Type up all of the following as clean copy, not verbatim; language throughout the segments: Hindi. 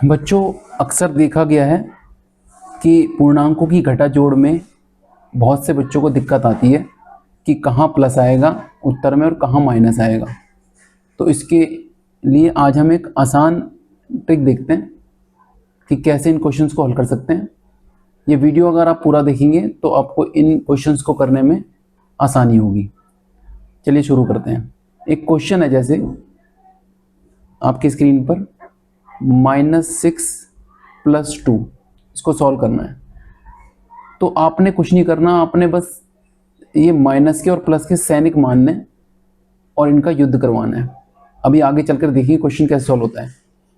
बच्चों, अक्सर देखा गया है कि पूर्णांकों की घटा जोड़ में बहुत से बच्चों को दिक्कत आती है कि कहाँ प्लस आएगा उत्तर में और कहाँ माइनस आएगा। तो इसके लिए आज हम एक आसान ट्रिक देखते हैं कि कैसे इन क्वेश्चंस को हल कर सकते हैं। ये वीडियो अगर आप पूरा देखेंगे तो आपको इन क्वेश्चंस को करने में आसानी होगी। चलिए शुरू करते हैं। एक क्वेश्चन है जैसे आपकी स्क्रीन पर -6 + 2, इसको सॉल्व करना है। तो आपने कुछ नहीं करना, आपने बस ये माइनस के और प्लस के सैनिक मानने और इनका युद्ध करवाना है। अभी आगे चलकर देखिए क्वेश्चन कैसे सॉल्व होता है।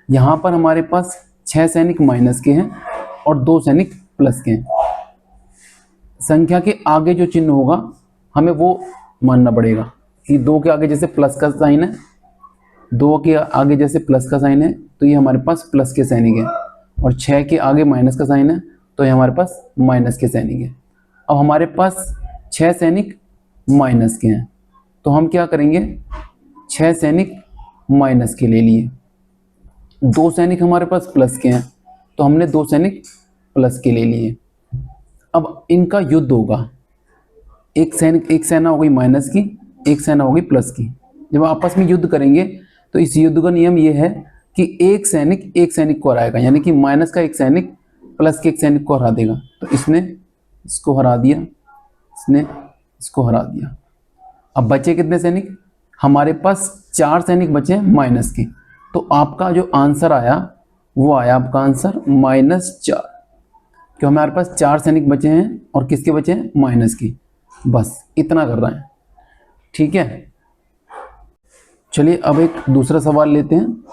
यहाँ पर हमारे पास 6 सैनिक माइनस के हैं और 2 सैनिक प्लस के हैं। संख्या के आगे जो चिन्ह होगा हमें वो मानना पड़ेगा कि 2 के आगे जैसे प्लस का साइन है, 2 के आगे जैसे प्लस का साइन है तो ये हमारे पास प्लस के सैनिक है, और 6 के आगे माइनस का साइन है तो ये हमारे पास माइनस के सैनिक है। अब हमारे पास 6 सैनिक माइनस के हैं तो हम क्या करेंगे, 6 सैनिक माइनस के ले लिए। 2 सैनिक हमारे पास प्लस के हैं तो हमने 2 सैनिक प्लस के ले लिए। अब इनका युद्ध होगा, एक सेना हो गई माइनस की, एक सेना होगी प्लस की। जब आपस में युद्ध करेंगे तो इस युद्ध का नियम ये है कि एक सैनिक को हराएगा, यानी कि माइनस का एक सैनिक प्लस के एक सैनिक को हरा देगा। तो इसने इसको हरा दिया, इसने इसको हरा दिया। अब बचे कितने सैनिक? हमारे पास 4 सैनिक बचे हैं माइनस के। तो आपका जो आंसर आया वो आया आपका आंसर -4, क्यों हमारे पास 4 सैनिक बचे हैं और किसके बचे हैं? माइनस के। बस इतना कर रहे हैं, ठीक है। चलिए अब एक दूसरा सवाल लेते हैं।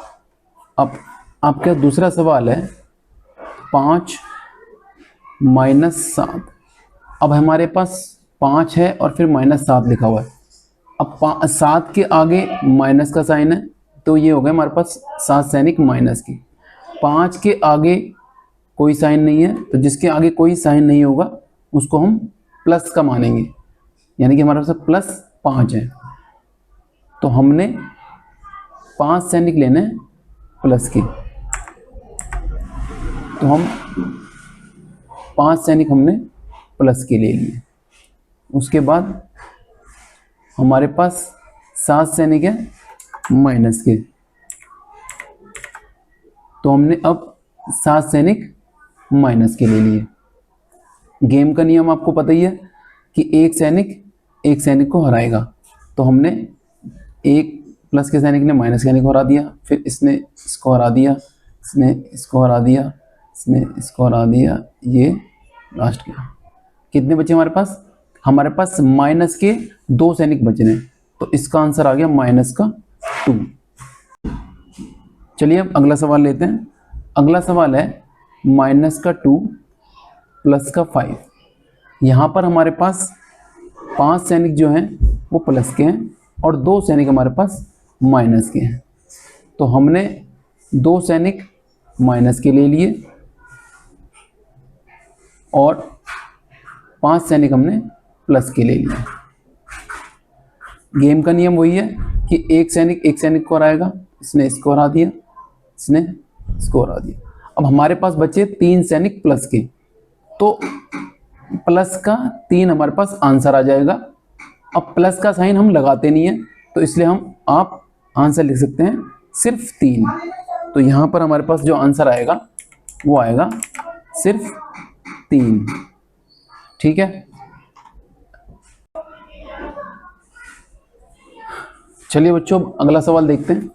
अब आपका दूसरा सवाल है 5 - 7। अब हमारे पास 5 है और फिर -7 लिखा हुआ है। अब 7 के आगे माइनस का साइन है तो ये हो गया हमारे पास 7 सैनिक माइनस के। 5 के आगे कोई साइन नहीं है तो जिसके आगे कोई साइन नहीं होगा उसको हम प्लस का मानेंगे, यानी कि हमारे पास +5 है। तो हमने 5 सैनिक लेने प्लस के, तो हम 5 सैनिक हमने प्लस के ले लिए। उसके बाद हमारे पास 7 सैनिक है माइनस के, तो हमने अब 7 सैनिक माइनस के ले लिए। गेम का नियम आपको पता ही है कि एक सैनिक को हराएगा। तो हमने एक प्लस के सैनिक ने माइनस सैनिक को हरा दिया, फिर इसने इसको हरा दिया, इसने इसको हरा दिया, इसने इसको हरा दिया, ये लास्ट का। कितने बचे हमारे पास? हमारे पास माइनस के 2 सैनिक बचे हैं, तो इसका आंसर आ गया -2। चलिए अब अगला सवाल लेते हैं। अगला सवाल है -2 + 5। यहाँ पर हमारे पास 5 सैनिक जो हैं वो प्लस के हैं और 2 सैनिक हमारे पास माइनस के हैं। तो हमने 2 सैनिक माइनस के ले लिए और 5 सैनिक हमने प्लस के ले लिए। गेम का नियम वही है कि एक सैनिक को हराएगा। इसने इसको हरा दिया, इसने इसको हरा दिया। अब हमारे पास बचे 3 सैनिक प्लस के, तो प्लस का 3 हमारे पास आंसर आ जाएगा। अब प्लस का साइन हम लगाते नहीं है तो इसलिए आप आंसर लिख सकते हैं सिर्फ 3। तो यहाँ पर हमारे पास जो आंसर आएगा वो आएगा सिर्फ 3, ठीक है। चलिए बच्चों अगला सवाल देखते हैं।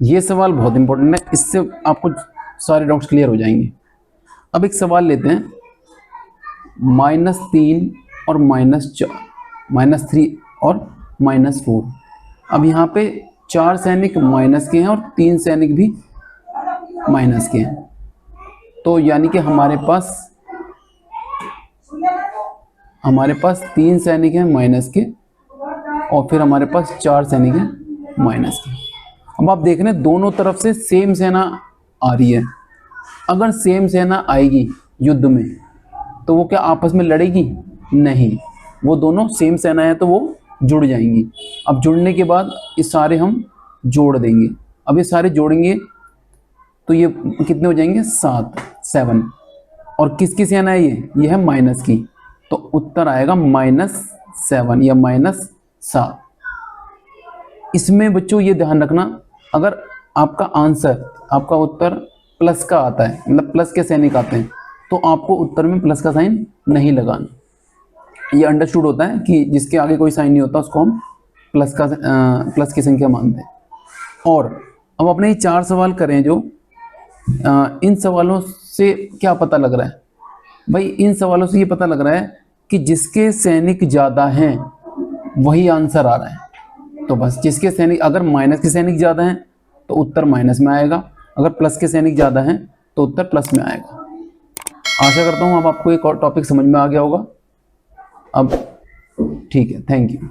ये सवाल बहुत इंपॉर्टेंट है, इससे आपको सारे डाउट्स क्लियर हो जाएंगे। अब एक सवाल लेते हैं -3 और -4, -3 और -4। अब यहाँ पे 4 सैनिक माइनस के हैं और 3 सैनिक भी माइनस के हैं। तो यानी कि हमारे पास 3 सैनिक हैं माइनस के और फिर हमारे पास 4 सैनिक हैं माइनस के। अब आप देख रहे हैं दोनों तरफ से सेम सेना आ रही है। अगर सेम सेना आएगी युद्ध में तो वो क्या आपस में लड़ेगी? नहीं, वो दोनों सेम सेना है तो वो जुड़ जाएंगी। अब जुड़ने के बाद ये सारे हम जोड़ देंगे। अब ये सारे जोड़ेंगे तो ये कितने हो जाएंगे 7 और किसकी सेना है ये है माइनस की, तो उत्तर आएगा -7 या -7। इसमें बच्चों ये ध्यान रखना, अगर आपका आंसर आपका उत्तर प्लस का आता है, मतलब प्लस के सैनिक आते हैं, तो आपको उत्तर में प्लस का साइन नहीं लगाना। ये अंडरस्टूड होता है कि जिसके आगे कोई साइन नहीं होता उसको हम प्लस की संख्या मानते हैं। और अब अपने ये 4 सवाल करें जो इन सवालों से क्या पता लग रहा है भाई, इन सवालों से ये पता लग रहा है कि जिसके सैनिक ज़्यादा हैं वही आंसर आ रहा है। तो बस जिसके सैनिक, अगर माइनस के सैनिक ज़्यादा हैं तो उत्तर माइनस में आएगा, अगर प्लस के सैनिक ज़्यादा हैं तो उत्तर प्लस में आएगा। आशा करता हूँ अब आपको एक और टॉपिक समझ में आ गया होगा। अब ठीक है, थैंक यू।